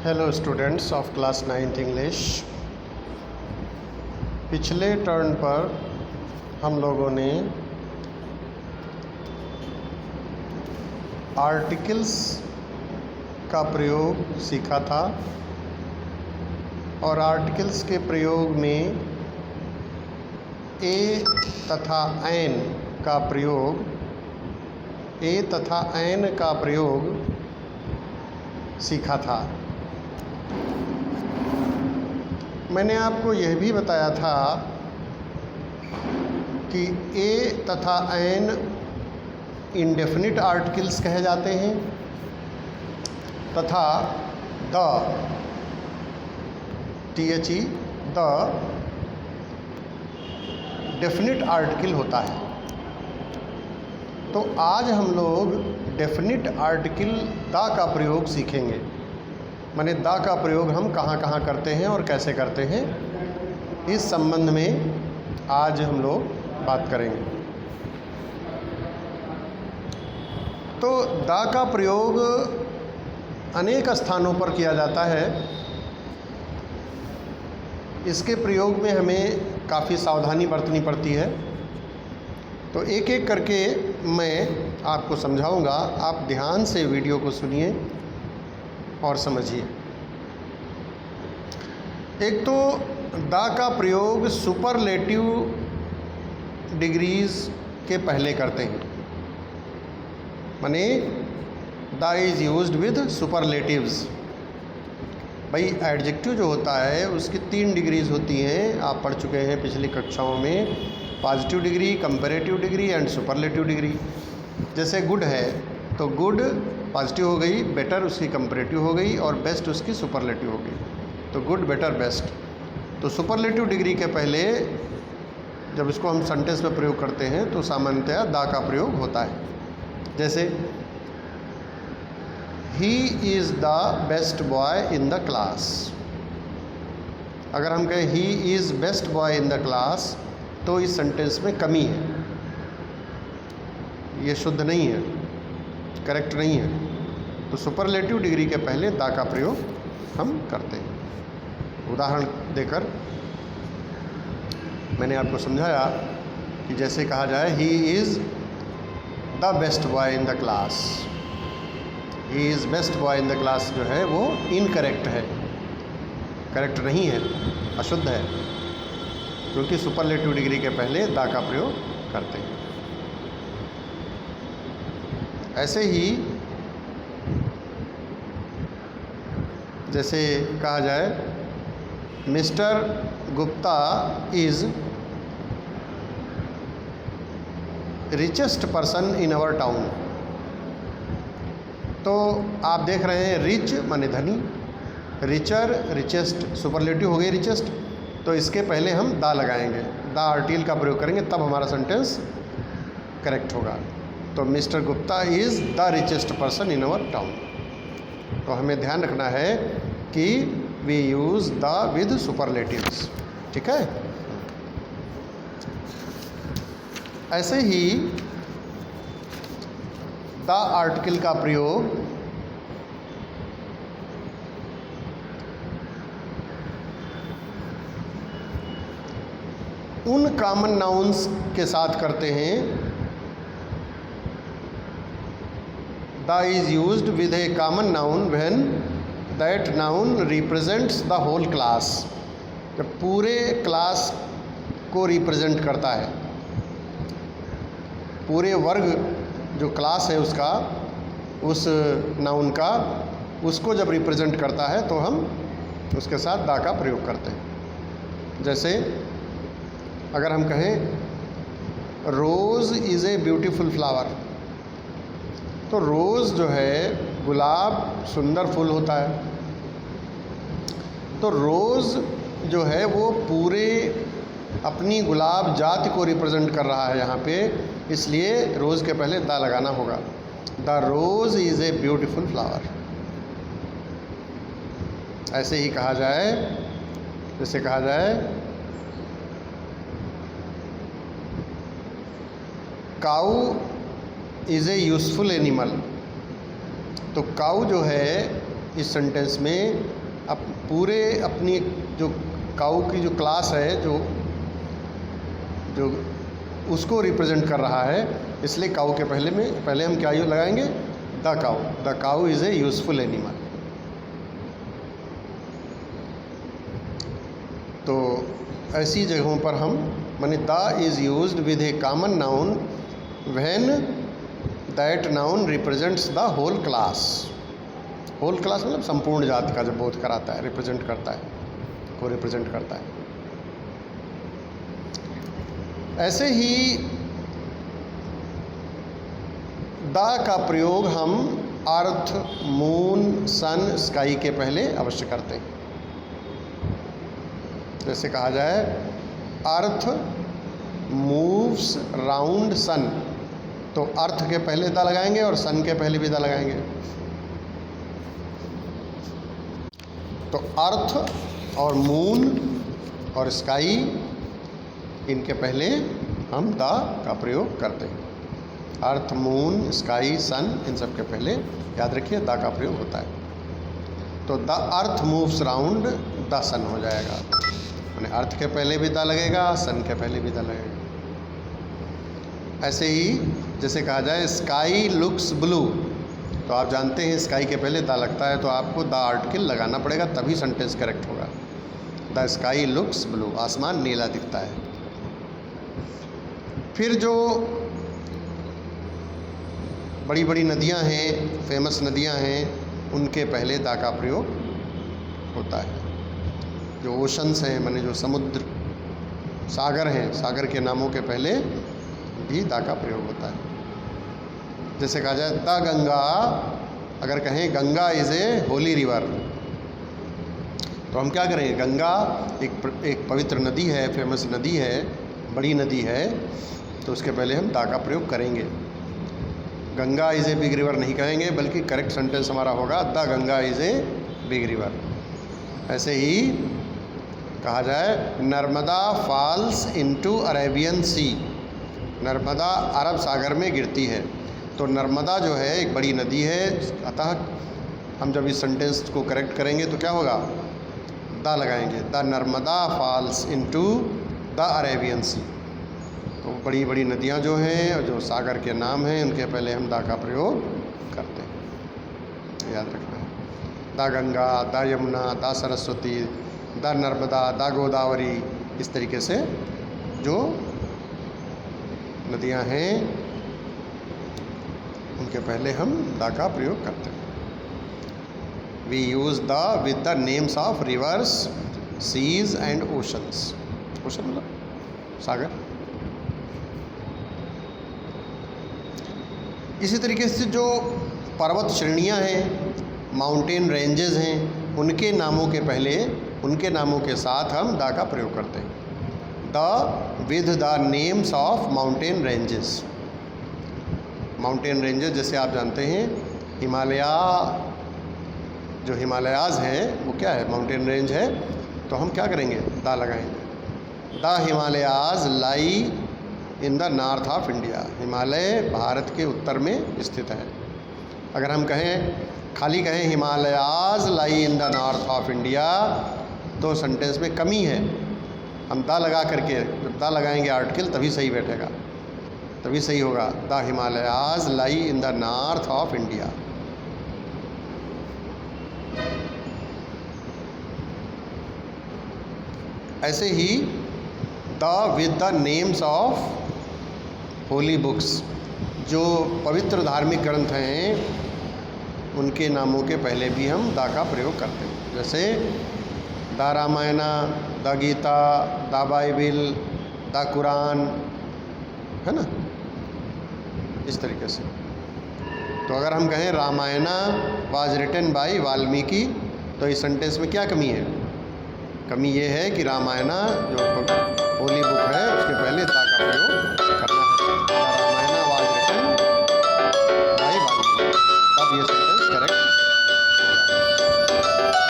Hello students of class 9th English. पिछले turn पर हम लोगों ने आर्टिकल्स का प्रयोग सीखा था और आर्टिकल्स के प्रयोग में ए तथा एन का प्रयोग सीखा था। मैंने आपको यह भी बताया था कि ए तथा एन इंडेफिनिट आर्टिकल्स कहे जाते हैं तथा द द डेफिनिट आर्टिकल होता है। तो आज हम लोग डेफिनिट आर्टिकल द का प्रयोग सीखेंगे। माने द का प्रयोग हम कहाँ कहाँ करते हैं और कैसे करते हैं, इस संबंध में आज हम लोग बात करेंगे। तो द का प्रयोग अनेक स्थानों पर किया जाता है। इसके प्रयोग में हमें काफ़ी सावधानी बरतनी पड़ती है। तो एक एक करके मैं आपको समझाऊंगा, आप ध्यान से वीडियो को सुनिए और समझिए। एक तो द का प्रयोग सुपरलेटिव डिग्रीज के पहले करते हैं। माने the is used with superlatives. भाई एडजेक्टिव जो होता है उसकी 3 डिग्रीज होती हैं, आप पढ़ चुके हैं पिछली कक्षाओं में। Positive degree, comparative degree and superlative degree. जैसे गुड है तो गुड पॉजिटिव हो गई, बेटर उसकी कंपैरेटिव हो गई और बेस्ट उसकी सुपरलेटिव हो गई। तो गुड, बेटर, बेस्ट। तो सुपरलेटिव डिग्री के पहले जब इसको हम सेंटेंस में प्रयोग करते हैं तो सामान्यतया द का प्रयोग होता है। जैसे he is the best boy in the class. अगर हम कहें he is best boy in the class तो इस सेंटेंस में कमी है, ये शुद्ध नहीं है, करेक्ट नहीं है। तो सुपरलेटिव डिग्री के पहले द का प्रयोग हम करते हैं। उदाहरण देकर मैंने आपको समझाया कि जैसे कहा जाए he is the best boy in the class. He is best boy in the class जो है वो इनकरेक्ट है, करेक्ट नहीं है, अशुद्ध है, क्योंकि सुपरलेटिव डिग्री के पहले द का प्रयोग करते हैं। ऐसे ही जैसे कहा जाए mister Gupta is richest person in our town. तो आप देख रहे हैं रिच माने धनी, रिचर, रिचेस्ट सुपरलेटिव हो गई रिचेस्ट। तो इसके पहले हम द लगाएंगे, द आर्टिकल का प्रयोग करेंगे, तब हमारा सेंटेंस करेक्ट होगा। तो mister Gupta is the richest person in our town. तो हमें ध्यान रखना है कि we use the with superlatives, ठीक है। ऐसे ही द आर्टिकल का प्रयोग उन कॉमन नाउन्स के साथ करते हैं। The is used with a common noun when that noun represents the whole class. जब पूरे क्लास को रिप्रेजेंट करता है, पूरे वर्ग जो क्लास है उसका, उस नाउन का, उसको जब रिप्रेजेंट करता है तो हम उसके साथ द का प्रयोग करते हैं। जैसे अगर हम कहें रोज़ इज़ ए ब्यूटीफुल फ्लावर, तो रोज़ जो है गुलाब सुंदर फूल होता है। तो रोज़ जो है वो पूरे अपनी गुलाब जाति को रिप्रेजेंट कर रहा है यहाँ पे, इसलिए रोज़ के पहले द लगाना होगा। The rose is a beautiful flower. ऐसे ही कहा जाए, जैसे कहा जाए cow is a useful animal. तो काऊ जो है इस सेंटेंस में अब पूरे अपनी जो काऊ की जो क्लास है जो जो उसको रिप्रेजेंट कर रहा है, इसलिए काऊ के पहले हम क्या लगाएंगे? The cow. The cow is a useful animal. तो ऐसी जगहों पर हम माने the is used with a common noun when that noun represents the whole class. Whole class मतलब संपूर्ण जाति का जब बोध कराता है, रिप्रेजेंट करता है, को रिप्रेजेंट करता है। ऐसे ही द का प्रयोग हम अर्थ, मून, सन, स्काई के पहले अवश्य करते हैं। जैसे कहा जाए अर्थ मूव्स राउंड सन, तो अर्थ के पहले द लगाएंगे और सन के पहले भी द लगाएंगे। तो अर्थ और मून और स्काई, इनके पहले हम द का प्रयोग करते हैं। अर्थ, मून, स्काई, सन, इन सब के पहले याद रखिए द का प्रयोग होता है। तो the earth moves round the sun हो जाएगा, यानी अर्थ के पहले भी द लगेगा, सन के पहले भी द लगेगा। ऐसे ही जैसे कहा जाए स्काई लुक्स ब्लू, तो आप जानते हैं स्काई के पहले द लगता है, तो आपको द आर्टिकल लगाना पड़ेगा, तभी सेंटेंस करेक्ट होगा। द स्काई लुक्स ब्लू, आसमान नीला दिखता है। फिर जो बड़ी बड़ी नदियां हैं, फेमस नदियां हैं, उनके पहले द का प्रयोग होता है। जो ओशंस हैं माने जो समुद्र, सागर हैं, सागर के नामों के पहले भी द का प्रयोग होता है। जैसे कहा जाए द गंगा, अगर कहें Ganga is a Holi river, तो हम क्या करेंगे? गंगा एक पवित्र नदी है, फेमस नदी है, बड़ी नदी है, तो उसके पहले हम द का प्रयोग करेंगे। Ganga is a big river नहीं कहेंगे, बल्कि करेक्ट सेंटेंस हमारा होगा the Ganga is a big river. ऐसे ही कहा जाए नर्मदा फॉल्स इनटू अरेबियन सी, नर्मदा अरब सागर में गिरती है। तो नर्मदा जो है एक बड़ी नदी है, अतः हम जब इस सेंटेंस को करेक्ट करेंगे तो क्या होगा? द लगाएंगे, the Narmada falls into the Arabian sea. तो बड़ी बड़ी नदियाँ जो हैं और जो सागर के नाम हैं, उनके पहले हम द का प्रयोग करते हैं, याद रखना है। The Ganga, the Yamuna, the Saraswati, the Narmada, the Godavari, इस तरीके से जो नदियाँ हैं उनके पहले हम द का प्रयोग करते हैं। We use the with the names of rivers, seas and oceans. Ocean मतलब सागर। इसी तरीके से जो पर्वत श्रेणियाँ हैं, माउंटेन रेंजेस हैं, उनके नामों के पहले, उनके नामों के साथ हम द का प्रयोग करते हैं। The with the names of mountain ranges. Mountain ranges जैसे आप जानते हैं हिमालय, जो हिमालयाज़ हैं वो क्या है? माउंटेन रेंज है। तो हम क्या करेंगे? द लगाएंगे। The Himalayas lie in the north of India, Himalaya Bharat के उत्तर में स्थित है। अगर हम कहें, खाली कहें Himalayas lie in the north of India, तो सेंटेंस में कमी है। हम द लगा करके, जब द लगाएंगे आर्टिकल, तभी सही बैठेगा, तभी सही होगा। The Himalayas lie in the north of India. ऐसे ही the with the names of holy books, जो पवित्र धार्मिक ग्रंथ हैं उनके नामों के पहले भी हम द का प्रयोग करते हैं। जैसे the Ramayana, the Gita, the Bible, the Quran, है ना, इस तरीके से। तो अगर हम कहें Ramayana was written by Valmiki, तो इस सेंटेंस में क्या कमी है? कमी ये है कि रामायण जो होली बुक है उसके पहले द का प्रयोग करना है। Ramayana was written by Valmiki, तब ये